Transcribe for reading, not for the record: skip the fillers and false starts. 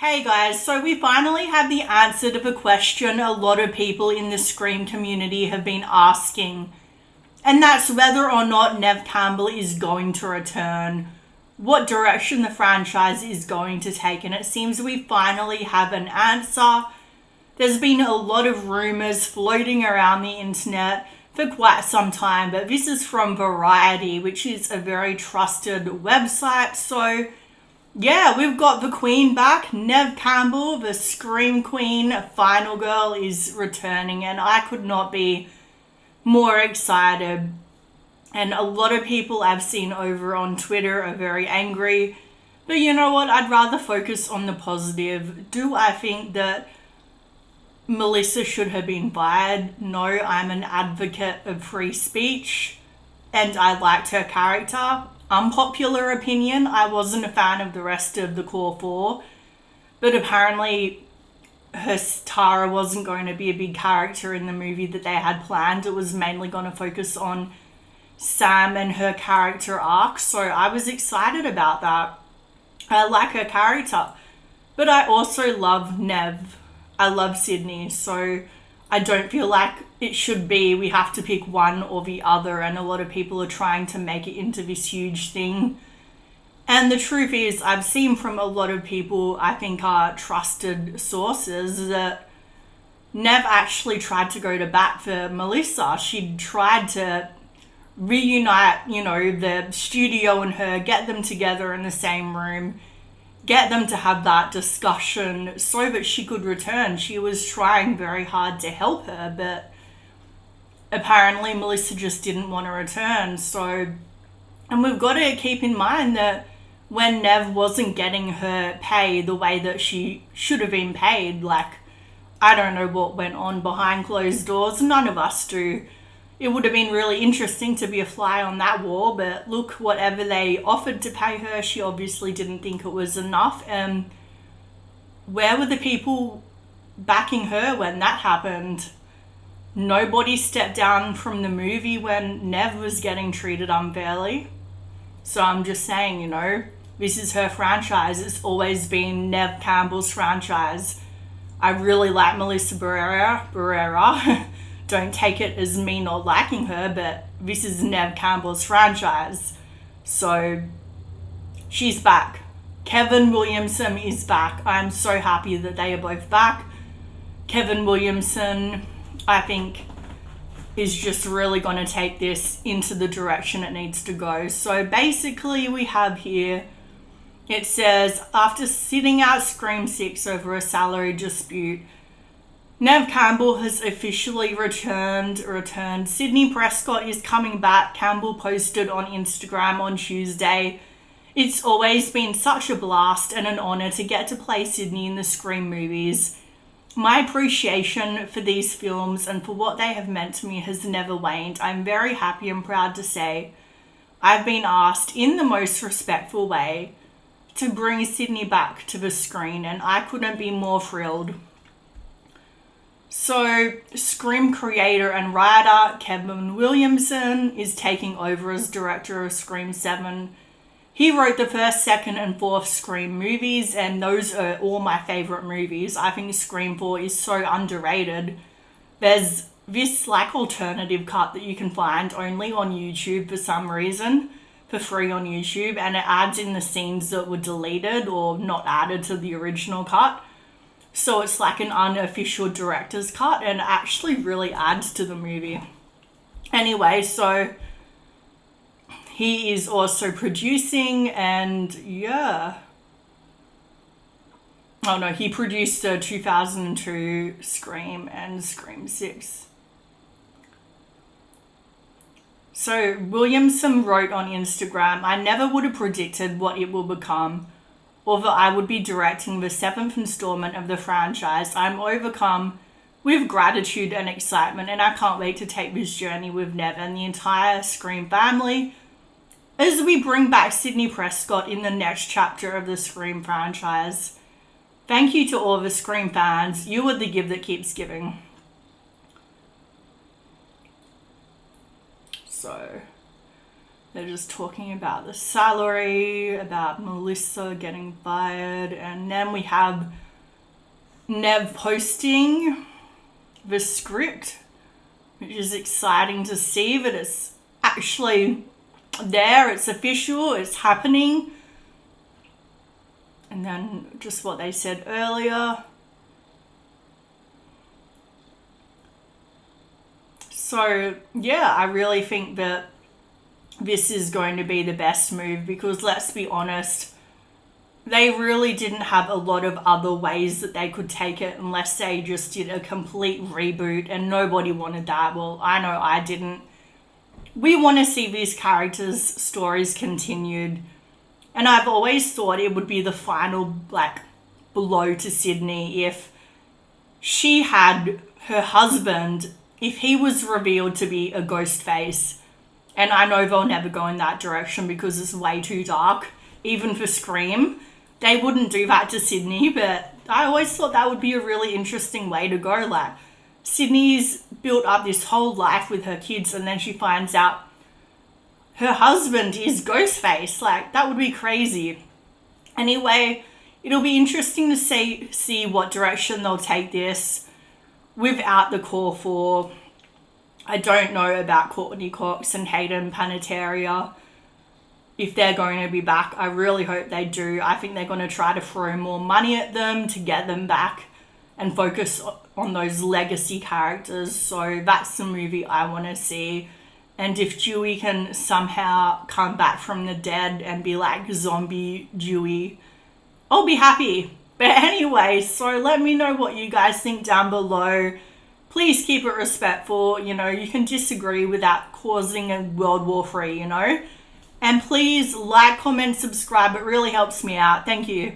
Hey guys, so we finally have the answer to the question a lot of people in the Scream community have been asking, and that's whether or not Neve Campbell is going to return, what direction the franchise is going to take, and it seems we finally have an answer. There's been a lot of rumours floating around the internet for quite some time, but this is from Variety, which is a very trusted website, so yeah, we've got the Queen back. Neve Campbell, the Scream Queen, final girl, is returning, and I could not be more excited. And a lot of people I've seen over on Twitter are very angry. But you know what? I'd rather focus on the positive. Do I think that Melissa should have been fired? No, I'm an advocate of free speech, and I liked her character. Unpopular opinion, I wasn't a fan of the rest of the core four, but apparently Tara wasn't going to be a big character in the movie that they had planned. It was mainly going to focus on Sam and her character arc, so I was excited about that. I like her character, but I also love Neve. I love Sydney, so I don't feel like it should be we have to pick one or the other, and a lot of people are trying to make it into this huge thing. And the truth is, I've seen from a lot of people I think are trusted sources that Neve actually tried to go to bat for Melissa. She tried to reunite, the studio and her, get them together in the same room, get them to have that discussion so that she could return. She was trying very hard to help her, but apparently Melissa just didn't want to return. So, and we've got to keep in mind that when Neve wasn't getting her pay the way that she should have been paid, I don't know what went on behind closed doors. None of us do. It would have been really interesting to be a fly on that wall, but look, whatever they offered to pay her, she obviously didn't think it was enough. And where were the people backing her when that happened? Nobody stepped down from the movie when Neve was getting treated unfairly. So I'm just saying, this is her franchise. It's always been Neve Campbell's franchise. I really like Melissa Barrera. Don't take it as me not liking her, but this is Neve Campbell's franchise. So she's back. Kevin Williamson is back. I'm so happy that they are both back. Kevin Williamson, I think, is just really going to take this into the direction it needs to go. So basically we have here, it says, after sitting out Scream 6 over a salary dispute, Neve Campbell has officially returned. Sydney Prescott is coming back, Campbell posted on Instagram on Tuesday. It's always been such a blast and an honour to get to play Sydney in the Scream movies. My appreciation for these films and for what they have meant to me has never waned. I'm very happy and proud to say I've been asked in the most respectful way to bring Sydney back to the screen, and I couldn't be more thrilled. So, Scream creator and writer Kevin Williamson is taking over as director of Scream 7. He wrote the first, second, and fourth Scream movies, and those are all my favourite movies. I think Scream 4 is so underrated. There's this alternative cut that you can find only on YouTube for some reason, for free on YouTube, and it adds in the scenes that were deleted or not added to the original cut. So it's like an unofficial director's cut, and it actually really adds to the movie. Anyway, so he is also producing, and yeah. Oh no, he produced the 2002 Scream and Scream 6. So Williamson wrote on Instagram, I never would have predicted what it will become, or that I would be directing the 7th installment of the franchise. I'm overcome with gratitude and excitement, and I can't wait to take this journey with Neve and the entire Scream family as we bring back Sydney Prescott in the next chapter of the Scream franchise. Thank you to all the Scream fans. You are the gift that keeps giving. So, They're just talking about the salary, about Melissa getting fired, and then we have Neve posting the script, which is exciting to see that it's actually there, it's official, it's happening. And then just what they said earlier. So yeah, I really think that this is going to be the best move, because let's be honest, they really didn't have a lot of other ways that they could take it unless they just did a complete reboot, and nobody wanted that. Well, I know I didn't. We want to see these characters' stories continued, and I've always thought it would be the final blow to Sydney if she had her husband, if he was revealed to be a ghost face. And I know they'll never go in that direction because it's way too dark, even for Scream. They wouldn't do that to Sydney, but I always thought that would be a really interesting way to go. Like, Sydney's built up this whole life with her kids, and then she finds out her husband is Ghostface. Like, that would be crazy. Anyway, it'll be interesting to see what direction they'll take this without the core four. I don't know about Courtney Cox and Hayden Panettiere, if they're going to be back. I really hope they do. I think they're going to try to throw more money at them to get them back and focus on those legacy characters. So that's the movie I want to see. And if Dewey can somehow come back from the dead and be like zombie Dewey, I'll be happy. But anyway, so let me know what you guys think down below. Please keep it respectful. You know, you can disagree without causing a World War III, you know. And please like, comment, subscribe. It really helps me out. Thank you.